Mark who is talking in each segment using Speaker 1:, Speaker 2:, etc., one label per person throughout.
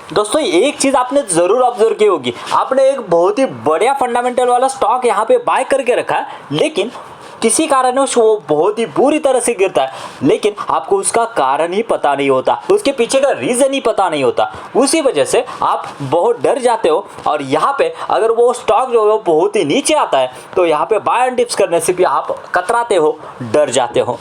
Speaker 1: दोस्तों एक चीज़ आपने ज़रूर ऑब्जर्व की होगी, आपने एक बहुत ही बढ़िया फंडामेंटल वाला स्टॉक यहाँ पे बाय करके रखा है, लेकिन किसी कारणवश वो बहुत ही बुरी तरह से गिरता है, लेकिन आपको उसका कारण ही पता नहीं होता, उसके पीछे का रीज़न ही पता नहीं होता। उसी वजह से आप बहुत डर जाते हो और यहाँ पे अगर वो स्टॉक जो है वो बहुत ही नीचे आता है तो यहाँ पे बाय एंड डिप्स करने से भी आप कतराते हो, डर जाते हो।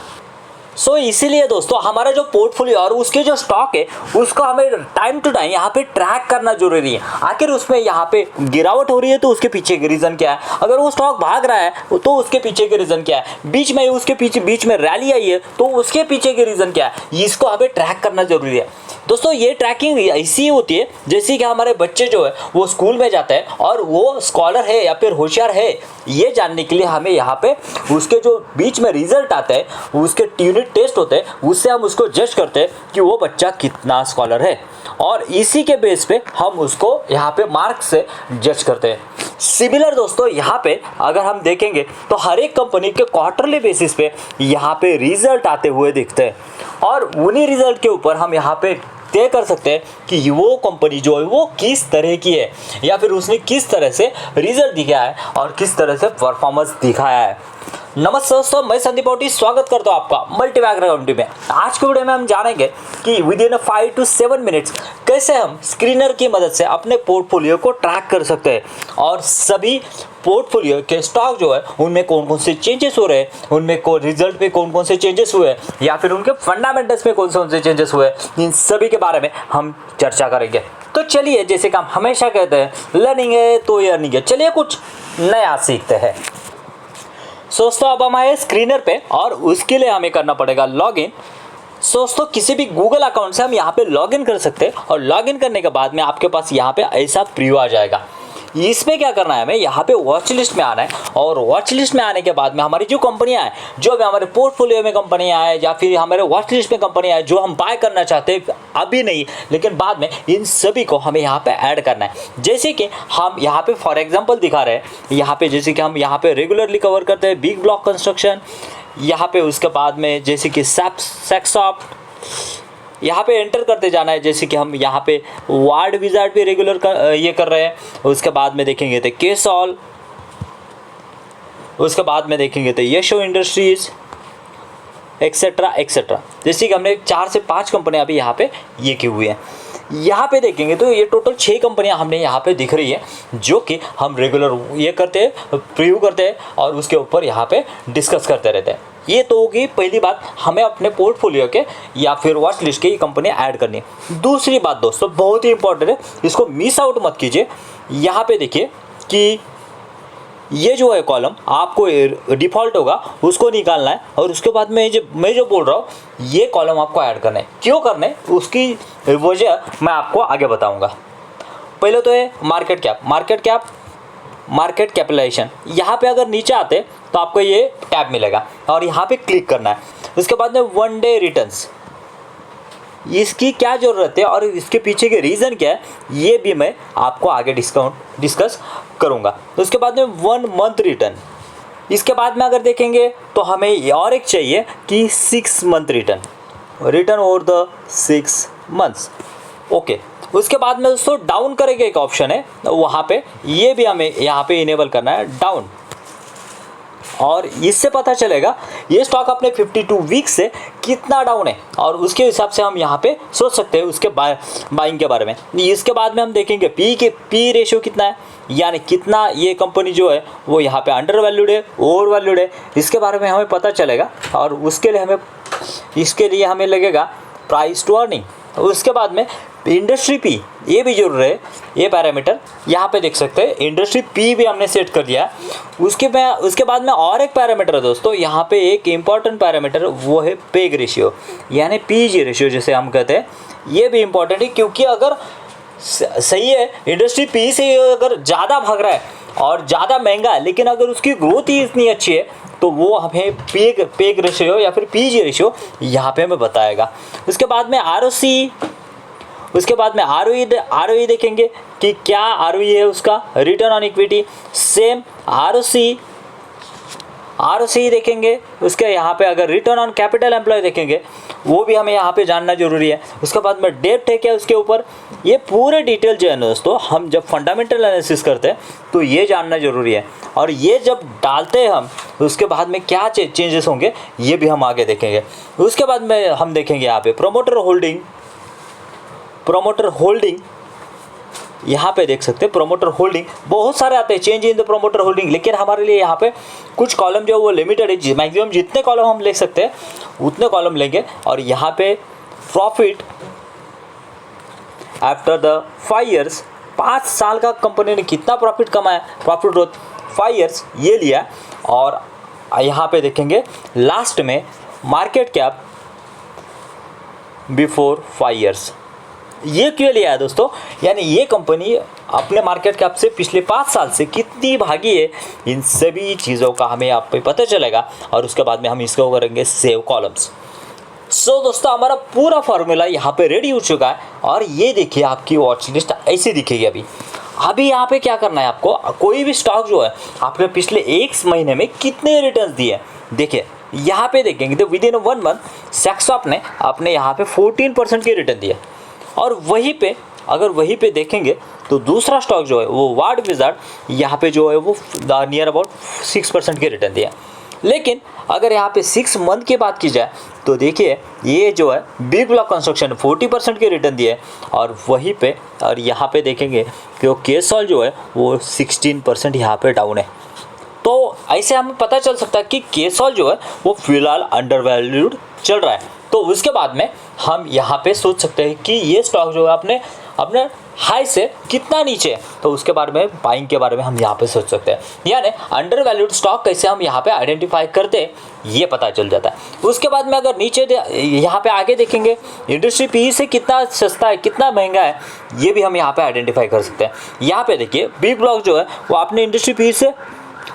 Speaker 1: इसीलिए दोस्तों हमारा जो पोर्टफोलियो और उसके जो स्टॉक है उसको हमें टाइम टू टाइम यहाँ पे ट्रैक करना जरूरी है। आखिर उसमें यहाँ पे गिरावट हो रही है तो उसके पीछे के रीज़न क्या है, अगर वो स्टॉक भाग रहा है तो उसके पीछे के रीज़न क्या है, बीच में रैली आई है तो उसके पीछे के रीज़न क्या है, इसको हमें ट्रैक करना जरूरी है। दोस्तों ये ट्रैकिंग ऐसी होती है जैसे कि हमारे बच्चे जो है वो स्कूल में जाते हैं और वो स्कॉलर है या फिर होशियार है, ये जानने के लिए हमें यहाँ पे उसके जो बीच में रिजल्ट आते हैं, उसके यूनिट टेस्ट होते हैं, उससे हम उसको जज करते हैं कि वो बच्चा कितना स्कॉलर है और इसी के बेस पे हम उसको यहाँ पे मार्क्स से जज करते हैं। सिमिलर दोस्तों यहाँ पे अगर हम देखेंगे तो हर एक कंपनी के क्वार्टरली बेसिस पे यहाँ पे रिजल्ट आते हुए दिखते हैं और उन्हीं रिजल्ट के ऊपर हम यहाँ पे तय कर सकते हैं कि वो कंपनी जो है वो किस तरह की है या फिर उसने किस तरह से रिजल्ट दिखाया है और किस तरह से परफॉर्मेंस दिखाया है। नमस्ते दोस्तों, मैं संदीप औटी स्वागत करता हूँ आपका मल्टीबैग कम्युनिटी में। आज के वीडियो में हम जानेंगे कि विद इन 5 to 7 मिनट्स कैसे हम स्क्रीनर की मदद से अपने पोर्टफोलियो को ट्रैक कर सकते हैं और सभी पोर्टफोलियो के स्टॉक जो है उनमें कौन कौन से चेंजेस हो रहे हैं, उनमें को रिजल्ट में कौन कौन से चेंजेस हुए या फिर उनके फंडामेंटल्स में कौन से चेंजेस हुए, इन सभी के बारे में हम चर्चा करेंगे। तो चलिए, जैसे कि हम हमेशा कहते हैं लर्निंग है तो अर्निंग है, चलिए कुछ नया सीखते हैं। दोस्तों अब हम आए स्क्रीनर पे और उसके लिए हमें करना पड़ेगा लॉगिन। दोस्तों किसी भी गूगल अकाउंट से हम यहाँ पे लॉगिन कर सकते हैं और लॉगिन करने के बाद में आपके पास यहाँ पे ऐसा प्रीव्यू आ जाएगा। इसमें क्या करना है, हमें यहाँ पे वॉच लिस्ट में आना है और वॉच लिस्ट में आने के बाद में हमारी जो कंपनियां हैं, जो भी हमारे पोर्टफोलियो में कंपनियां हैं या फिर हमारे वॉच लिस्ट में कंपनियां हैं जो हम बाय करना चाहते हैं अभी नहीं लेकिन बाद में, इन सभी को हमें यहाँ पे ऐड करना है। जैसे कि हम यहाँ पे फॉर एग्जाम्पल दिखा रहे हैं, यहाँ पे जैसे कि हम यहाँ पे रेगुलरली कवर करते हैं बिग ब्लॉक कंस्ट्रक्शन, यहाँ पे उसके बाद में जैसे कि सेक्सॉफ्ट, यहाँ पे एंटर करते जाना है। जैसे कि हम यहाँ पे वार्ड विजार्ड भी रेगुलर ये कर रहे हैं, उसके बाद में देखेंगे तो केसॉल, उसके बाद में देखेंगे तो यशो इंडस्ट्रीज एक्सेट्रा एक्सेट्रा। जैसे कि हमने 4 से 5 कंपनियाँ अभी यहाँ पे ये की हुई हैं। यहाँ पे देखेंगे तो ये टोटल 6 कंपनियाँ हमने यहाँ पे दिख रही है जो कि हम रेगुलर ये करते हैं, प्रीव्यू करते हैं और उसके ऊपर यहाँ पे डिस्कस करते रहते हैं। ये तो होगी पहली बात, हमें अपने पोर्टफोलियो के या फिर वॉच लिस्ट के ये कंपनियाँ ऐड करनी है। दूसरी बात दोस्तों बहुत ही इंपॉर्टेंट है, इसको मिस आउट मत कीजिए। यहाँ पे देखिए कि ये जो है कॉलम आपको डिफ़ॉल्ट होगा उसको निकालना है और उसके बाद में मैं जो बोल रहा हूँ ये कॉलम आपको ऐड करना है। क्यों करना है उसकी वजह मैं आपको आगे बताऊँगा। पहले तो है मार्केट कैपिटलाइजेशन। यहाँ पे अगर नीचे आते तो आपको ये टैब मिलेगा और यहाँ पे क्लिक करना है। उसके बाद में 1 डे रिटर्न्स, इसकी क्या ज़रूरत है और इसके पीछे के रीज़न क्या है ये भी मैं आपको आगे डिस्कस करूँगा। उसके बाद में 1 मंथ रिटर्न, इसके बाद में अगर देखेंगे तो हमें और एक चाहिए कि 6 month return over the 6 months. Okay, उसके बाद में दोस्तों डाउन करेंगे एक ऑप्शन है, वहाँ पे ये भी हमें यहाँ पे इनेबल करना है डाउन, और इससे पता चलेगा ये स्टॉक अपने 52 वीक से कितना डाउन है और उसके हिसाब से हम यहाँ पे सोच सकते हैं उसके बाइंग के बारे में। इसके बाद में हम देखेंगे पी रेशियो कितना है, यानी कितना ये कंपनी जो है वो यहाँ पे अंडर वैल्यूड है, ओवर वैल्यूड है, इसके बारे में हमें पता चलेगा और इसके लिए हमें लगेगा प्राइस टू अर्निंग। उसके बाद में इंडस्ट्री पी, ये भी जरूर है, ये पैरामीटर यहाँ पे देख सकते हैं, इंडस्ट्री पी भी हमने सेट कर दिया। उसके बाद में और एक पैरामीटर है दोस्तों, यहाँ पे एक इम्पॉर्टेंट पैरामीटर वो है पेग रेशियो, यानी पीजी रेशियो जिसे हम कहते हैं। ये भी इम्पॉर्टेंट है क्योंकि अगर सही है इंडस्ट्री पी से अगर ज़्यादा भाग रहा है और ज़्यादा महंगा है लेकिन अगर उसकी ग्रोथ ही इतनी अच्छी है तो वो हमें पेग रेशियो या फिर पीजी रेशियो यहाँ पे हमें बताएगा। उसके बाद में आरओसी, उसके बाद में आरओई देखेंगे कि क्या आरओई है उसका, return on equity, same ROC ROCE देखेंगे, उसके यहाँ पे अगर रिटर्न ऑन कैपिटल एम्प्लॉय देखेंगे वो भी हमें यहाँ पे जानना जरूरी है। उसके बाद में डेब्ट है क्या उसके ऊपर, ये पूरे डिटेल जो है दोस्तों हम जब फंडामेंटल एनालिसिस करते हैं तो ये जानना जरूरी है। और ये जब डालते हैं हम उसके बाद में क्या चेंजेस होंगे ये भी हम आगे देखेंगे। उसके बाद में हम देखेंगे यहाँ पे प्रोमोटर होल्डिंग यहाँ पे देख सकते हैं। प्रोमोटर होल्डिंग बहुत सारे आते हैं, change in the promoter holding, लेकिन हमारे लिए यहाँ पे कुछ कॉलम जो वो लिमिटेड है, मैक्सिमम जितने कॉलम हम ले सकते हैं उतने कॉलम लेंगे। और यहाँ पे प्रॉफिट आफ्टर द 5 ईयर्स, 5 साल का कंपनी ने कितना प्रॉफिट कमाया, प्रॉफिट ग्रोथ 5 ईयर्स ये लिया। और यहाँ पे देखेंगे लास्ट में मार्केट कैप बिफोर 5 ईयर्स, ये क्यों लिया है दोस्तों, यानी ये कंपनी अपने मार्केट कैप से पिछले 5 साल से कितनी भागी है, इन सभी चीज़ों का हमें यहाँ पे पता चलेगा। और उसके बाद में हम इसको करेंगे सेव कॉलम्स। सो दोस्तों हमारा पूरा फार्मूला यहाँ पे रेडी हो चुका है। और ये देखिए आपकी वॉच लिस्ट ऐसी दिखेगी। अभी यहाँ पे क्या करना है आपको, कोई भी स्टॉक जो है आपने पिछले 1 महीने में कितने रिटर्न दिए, देखिए यहाँ पे देखेंगे तो विद इन 1 मंथ सेक्सॉप ने अपने यहाँ पे 14% के रिटर्न दिए। और वहीं पे अगर वहीं पे देखेंगे तो दूसरा स्टॉक जो है वो वार्ड विजार्ड यहाँ पे जो है वो नियर अबाउट 6% के रिटर्न दिया। लेकिन अगर यहाँ पे 6 मंथ की बात की जाए तो देखिए ये जो है बिग ब्लॉक कंस्ट्रक्शन 40% के रिटर्न दिए। और वहीं पे और यहाँ पे देखेंगे कि वो केसॉल जो है वो 16% यहाँ पे डाउन है। तो ऐसे हमें पता चल सकता है कि केसॉल जो है वो फिलहाल अंडर वैल्यूड चल रहा है। तो उसके बाद में हम यहाँ पे सोच सकते हैं कि ये स्टॉक जो है अपने हाई से कितना नीचे है, तो उसके बारे में बाइंग के बारे में हम यहाँ पे सोच सकते हैं। यानी अंडर वैल्यूड स्टॉक कैसे हम यहाँ पे आइडेंटिफाई करते हैं ये पता चल जाता है। उसके बाद में अगर नीचे यहाँ पे आगे देखेंगे इंडस्ट्री पी से कितना सस्ता है कितना महंगा है ये भी हम यहाँ पे आइडेंटिफाई कर सकते हैं। यहाँ पे देखिए बिग ब्लॉक जो है वो अपने इंडस्ट्री पी से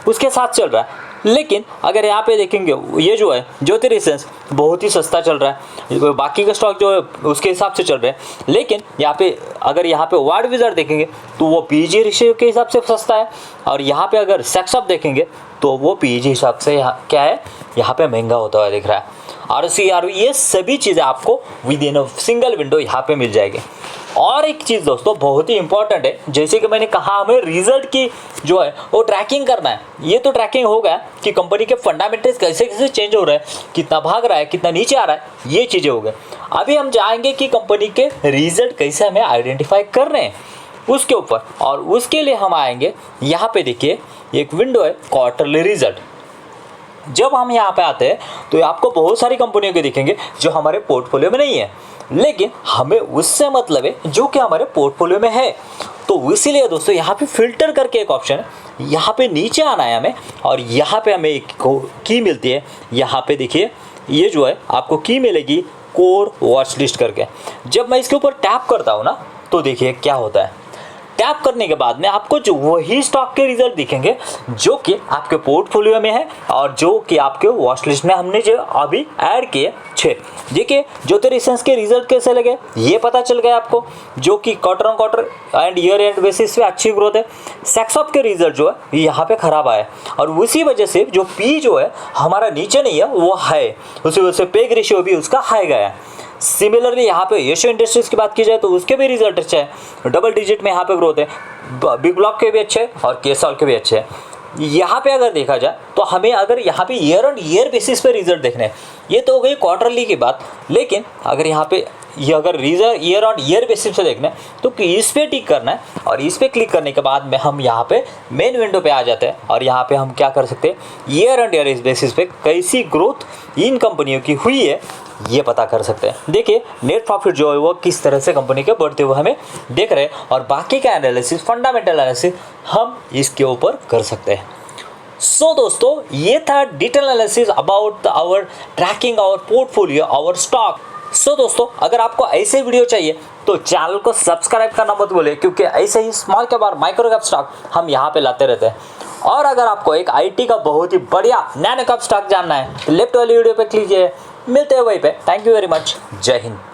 Speaker 1: उसके साथ चल रहा है, लेकिन अगर यहाँ पे देखेंगे ये जो है ज्योति रिसेंस बहुत ही सस्ता चल रहा है, बाकी का स्टॉक जो है उसके हिसाब से चल रहे हैं। लेकिन यहाँ पे अगर यहाँ पे वार्ड विजार्ड देखेंगे तो वो पीजी रेशियो के हिसाब से सस्ता है। और यहाँ पे अगर सेक्सॉप देखेंगे तो वो पीजी हिसाब से क्या है यहाँ पे महंगा होता हुआ दिख रहा है। ROCE ये सभी चीज़ें आपको with in a single window यहाँ पे मिल जाएगी। और एक चीज़ दोस्तों बहुत ही इंपॉर्टेंट है, जैसे कि मैंने कहा हमें रिजल्ट की जो है वो ट्रैकिंग करना है। ये तो ट्रैकिंग होगा कि कंपनी के फंडामेंटल्स कैसे कैसे चेंज हो रहे हैं, कितना भाग रहा है कितना नीचे आ रहा है, ये चीज़ें हो गए। अभी हम जाएंगे कि कंपनी के रिजल्ट कैसे हमें आइडेंटिफाई कर रहे हैं उसके ऊपर। और उसके लिए हम आएंगे यहाँ पे देखिए एक विंडो है क्वार्टरली रिजल्ट। जब हम यहाँ पे आते हैं तो आपको बहुत सारी कंपनियों के दिखेंगे जो हमारे पोर्टफोलियो में नहीं है, लेकिन हमें उससे मतलब है जो कि हमारे पोर्टफोलियो में है। तो इसीलिए दोस्तों यहाँ पे फिल्टर करके एक ऑप्शन है, यहाँ पे नीचे आना है हमें और यहाँ पे हमें एक की मिलती है। यहाँ पे देखिए ये जो है आपको की मिलेगी कोर वॉच लिस्ट करके। जब मैं इसके ऊपर टैप करता हूँ ना तो देखिए क्या होता है, टैप करने के बाद में आपको जो वही स्टॉक के रिजल्ट दिखेंगे जो कि आपके पोर्टफोलियो में है और जो कि आपके वॉच लिस्ट में हमने जो अभी ऐड किए 6। देखिए ज्योति रिसेंस के रिजल्ट कैसे लगे ये पता चल गया आपको, जो कि quarter on quarter and year and bases पे अच्छी ग्रोथ है। सेक्सॉप के रिजल्ट जो है यहाँ पे खराब आया और उसी वजह से जो पी जो है हमारा नीचे नहीं है वो हाई, उसी वजह से पेग रेशियो भी उसका हाई गया है। सिमिलरली यहाँ पे एशियो इंडस्ट्रीज की बात की जाए तो उसके भी रिजल्ट अच्छे हैं, डबल डिजिट में यहाँ पे ग्रोथ है। बिग ब्लॉक के भी अच्छे और केसॉल के भी अच्छे हैं। यहाँ पे अगर देखा जाए तो हमें अगर यहाँ पे ईयर ऑन ईयर बेसिस पे रिजल्ट देखने हैं, ये तो हो गई क्वार्टरली की बात। लेकिन अगर यहाँ पे ये अगर result year on year basis पे देखना है तो इस पे टिक करना है और इस पे क्लिक करने के बाद में हम यहाँ पे मेन विंडो पे आ जाते हैं और यहाँ पे हम क्या कर सकते हैं ईयर ऑन ईयर बेसिस पे कैसी ग्रोथ इन कंपनियों की हुई है ये पता कर सकते हैं। देखिए नेट प्रॉफिट जो है वो किस तरह से कंपनी के बढ़ते हुए हमें देख रहे हैं और बाकी का एनालिसिस फंडामेंटल एनालिसिस हम इसके ऊपर कर सकते हैं। सो दोस्तों ये था detail analysis about our tracking our portfolio our stock. So दोस्तों अगर आपको ऐसे वीडियो चाहिए तो चैनल को सब्सक्राइब करना मत भूलिए, क्योंकि ऐसे ही स्मॉल कैप और माइक्रो कैप स्टॉक हम यहाँ पे लाते रहते हैं। और अगर आपको एक IT का बहुत ही बढ़िया नैनो कैप स्टॉक जानना है तो लेफ्ट वाली वीडियो पे क्लिक कीजिए। मिलते हैं वहीं पे। Thank you very much. जय हिंद।